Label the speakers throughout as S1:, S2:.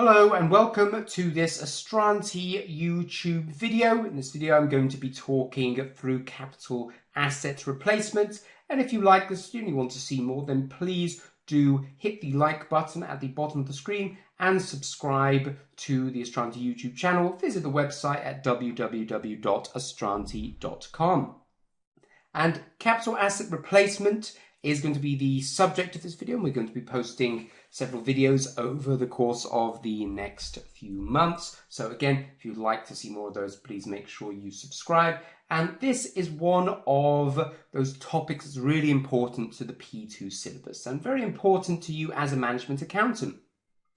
S1: Hello and welcome to this Astranti YouTube video. In this video I'm going to be talking through capital asset replacement, and if you like this video and you want to see more, then please do hit the like button at the bottom of the screen and subscribe to the Astranti YouTube channel. Visit the website at www.astranti.com. And capital asset replacement is going to be the subject of this video, and we're going to be posting several videos over the course of the next few months. So again, if you'd like to see more of those, please make sure you subscribe. And this is one of those topics that's really important to the P2 syllabus and very important to you as a management accountant,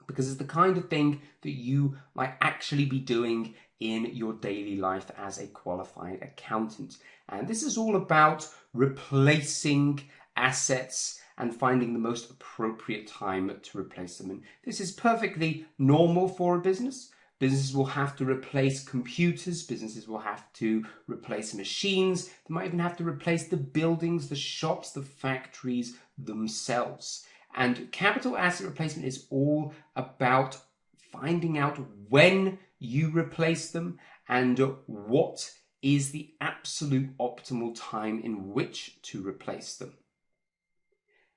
S1: because it's the kind of thing that you might actually be doing in your daily life as a qualified accountant. And this is all about replacing assets and finding the most appropriate time to replace them. And this is perfectly normal for a business. Businesses will have to replace computers, businesses will have to replace machines, they might even have to replace the buildings, the shops, the factories themselves. And capital asset replacement is all about finding out when you replace them and what is the absolute optimal time in which to replace them.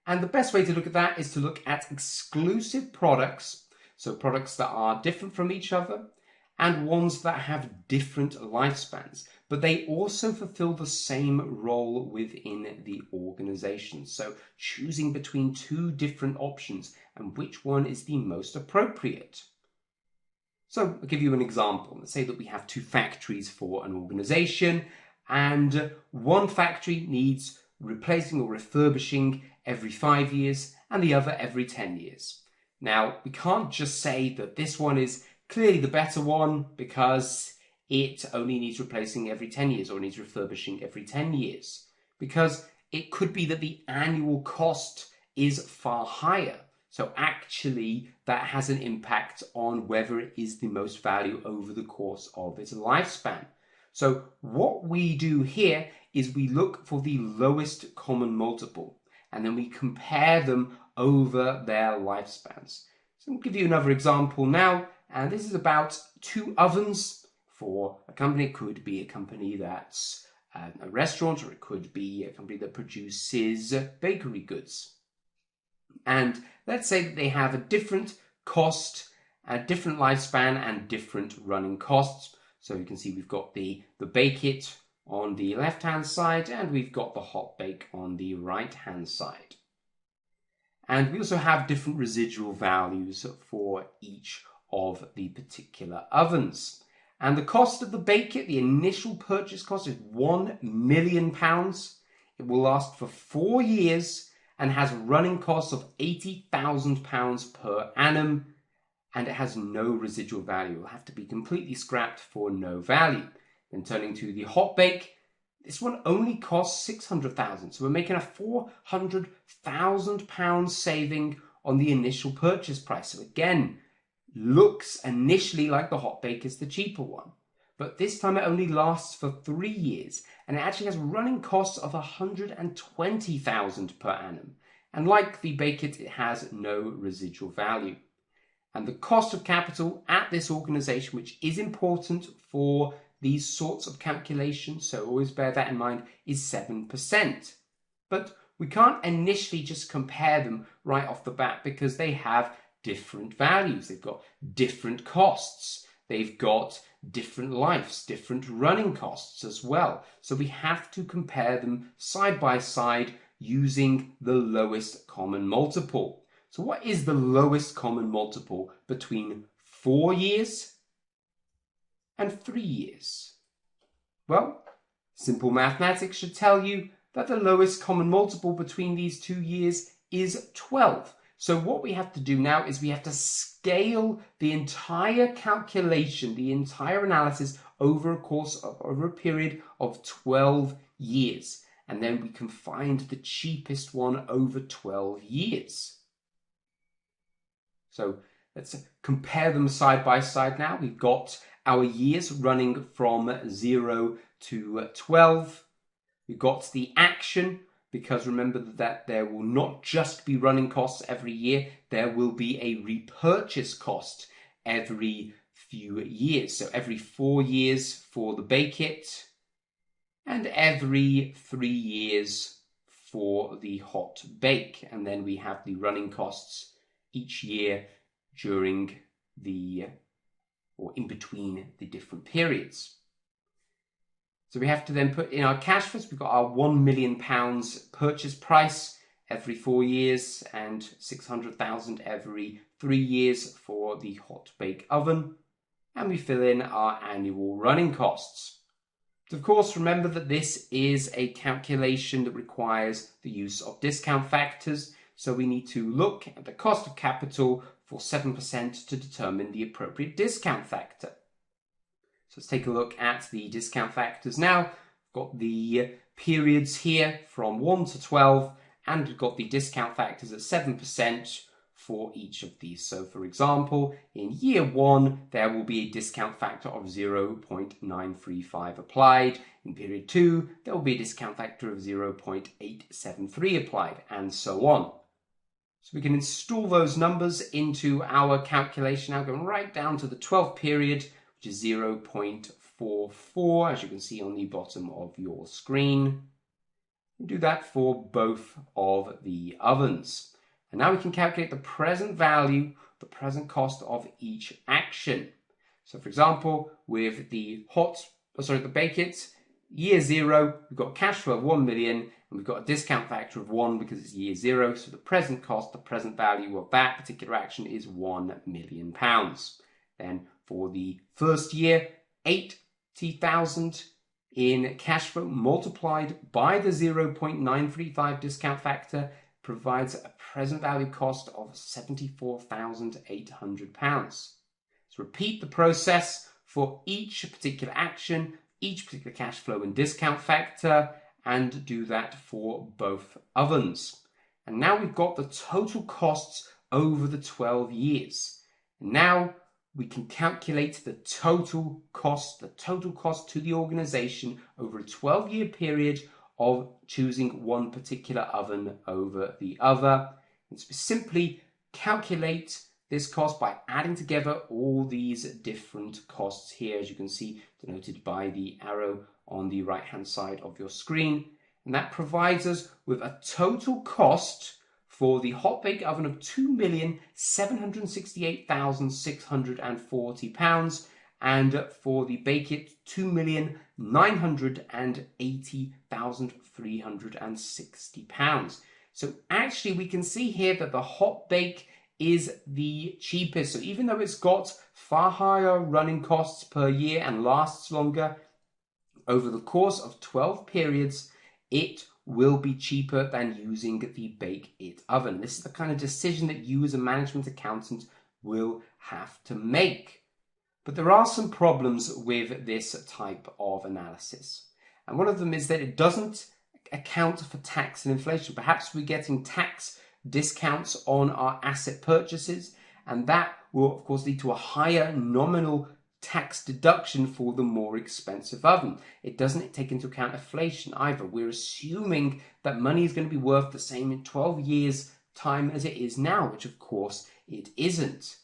S1: And the best way to look at that is to look at exclusive products, so products that are different from each other and ones that have different lifespans, but they also fulfill the same role within the organization. So choosing between two different options and which one is the most appropriate. So I'll give you an example. Let's say that we have two factories for an organization, and one factory needs replacing or refurbishing every 5 years and the other every 10 years. Now, we can't just say that this one is clearly the better one because it only needs replacing every 10 years or needs refurbishing every 10 years, because it could be that the annual cost is far higher. So actually that has an impact on whether it is the most value over the course of its lifespan. So what we do here is we look for the lowest common multiple, and then we compare them over their lifespans. So I'll give you another example now, and this is about two ovens for a company. It could be a company that's a restaurant, or it could be a company that produces bakery goods. And let's say that they have a different cost, a different lifespan, and different running costs. So you can see we've got the bake it on the left-hand side, and we've got the hot bake on the right-hand side. And we also have different residual values for each of the particular ovens. And the cost of the bake it, the initial purchase cost, is £1 million. It will last for 4 years and has running costs of £80,000 per annum, and it has no residual value. It will have to be completely scrapped for no value. Then turning to the hot bake, this one only costs £600,000. So we're making a £400,000 saving on the initial purchase price. So again, looks initially like the hot bake is the cheaper one. But this time it only lasts for 3 years, and it actually has running costs of £120,000 per annum. And like the bake it has no residual value. And the cost of capital at this organization, which is important for these sorts of calculations, so always bear that in mind, is 7%. But we can't initially just compare them right off the bat because they have different values. They've got different costs. They've got different lives, different running costs as well. So we have to compare them side by side using the lowest common multiple. So what is the lowest common multiple between 4 years and 3 years? Well, simple mathematics should tell you that the lowest common multiple between these 2 years is 12. So what we have to do now is we have to scale the entire calculation, the entire analysis over a period of 12 years. And then we can find the cheapest one over 12 years. So let's compare them side by side now. We've got our years running from 0 to 12. We've got the action, because remember that there will not just be running costs every year, there will be a repurchase cost every few years. So every 4 years for the bake it, and every 3 years for the hot bake. And then we have the running costs each year during the, or in between the different periods. So we have to then put in our cash flows. We've got our £1 million purchase price every 4 years and 600,000 every 3 years for the hot bake oven. And we fill in our annual running costs. Of course, remember that this is a calculation that requires the use of discount factors, so we need to look at the cost of capital for 7% to determine the appropriate discount factor. So let's take a look at the discount factors now. We've got the periods here from 1 to 12, and we've got the discount factors at 7% for each of these. So for example, in year 1, there will be a discount factor of 0.935 applied. In period 2, there will be a discount factor of 0.873 applied, and so on. So we can install those numbers into our calculation now, going right down to the 12th period, which is 0.44, as you can see on the bottom of your screen. We do that for both of the ovens. And now we can calculate the present value, the present cost of each action. So for example, with the the bake it, year 0, we've got cash flow of 1 million, and we've got a discount factor of 1 because it's year 0. So the present cost, the present value of that particular action is £1 million. Then for the first year, 80,000 in cash flow multiplied by the 0.935 discount factor provides a present value cost of £74,800. So repeat the process for each particular action, each particular cash flow and discount factor, and do that for both ovens. And now we've got the total costs over the 12 years. And now we can calculate the total cost to the organization over a 12-year period of choosing one particular oven over the other. And so we simply calculate this cost by adding together all these different costs here, as you can see denoted by the arrow on the right hand side of your screen. And that provides us with a total cost for the hot bake oven of £2,768,640, and for the bake it £2,980,360. So actually we can see here that the hot bake is the cheapest. So even though it's got far higher running costs per year and lasts longer, over the course of 12 periods, it will be cheaper than using the bake it oven. This is the kind of decision that you as a management accountant will have to make. But there are some problems with this type of analysis. And one of them is that it doesn't account for tax and inflation. Perhaps we're getting tax discounts on our asset purchases, and that will of course lead to a higher nominal tax deduction for the more expensive oven. It doesn't take into account inflation either. We're assuming that money is going to be worth the same in 12 years' time as it is now, which of course it isn't.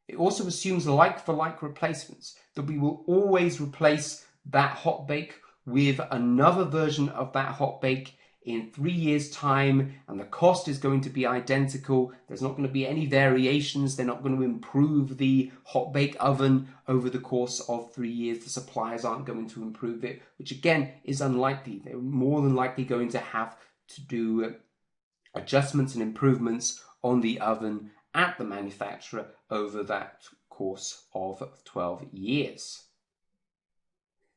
S1: It also assumes like-for-like replacements, that we will always replace that hot bake with another version of that hot bake in 3 years' time, and the cost is going to be identical. There's not going to be any variations. They're not going to improve the hot bake oven over the course of 3 years. The suppliers aren't going to improve it, which again is unlikely. They're more than likely going to have to do adjustments and improvements on the oven at the manufacturer over that course of 12 years.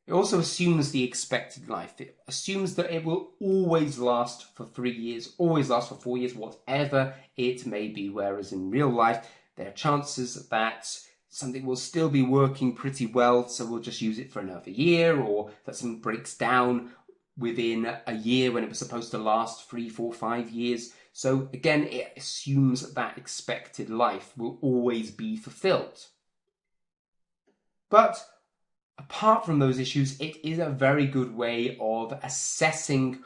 S1: It also assumes the expected life. It assumes that it will always last for 3 years, always last for 4 years, whatever it may be. Whereas in real life, there are chances that something will still be working pretty well, so we'll just use it for another year, or that something breaks down within a year when it was supposed to last 3, 4, 5 years. So again, it assumes that expected life will always be fulfilled. But apart from those issues, it is a very good way of assessing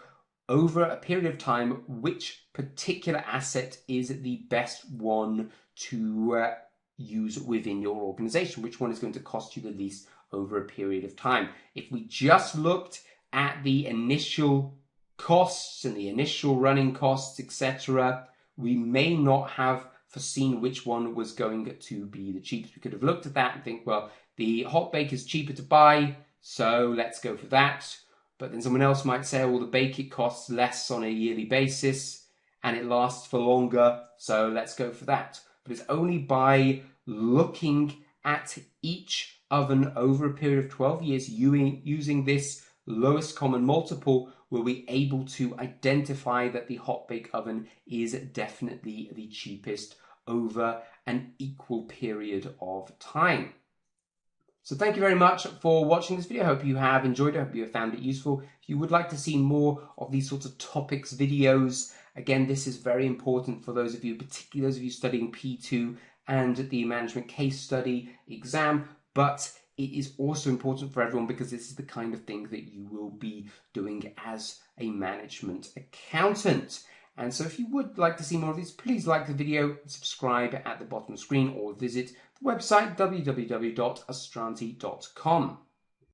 S1: over a period of time which particular asset is the best one to use within your organization, which one is going to cost you the least over a period of time. If we just looked at the initial costs and the initial running costs, etc., we may not have foreseen which one was going to be the cheapest. We could have looked at that and think, well, the hot bake is cheaper to buy, so let's go for that. But then someone else might say, well, the bake it costs less on a yearly basis and it lasts for longer, so let's go for that. But it's only by looking at each oven over a period of 12 years using this lowest common multiple will be able to identify that the hot bake oven is definitely the cheapest over an equal period of time. So thank you very much for watching this video. I hope you have enjoyed it. I hope you have found it useful. If you would like to see more of these sorts of topics videos, again, this is very important for those of you, particularly those of you studying P2 and the management case study exam, but it is also important for everyone because this is the kind of thing that you will be doing as a management accountant. And so if you would like to see more of these, please like the video, subscribe at the bottom of the screen, or visit the website www.astranti.com.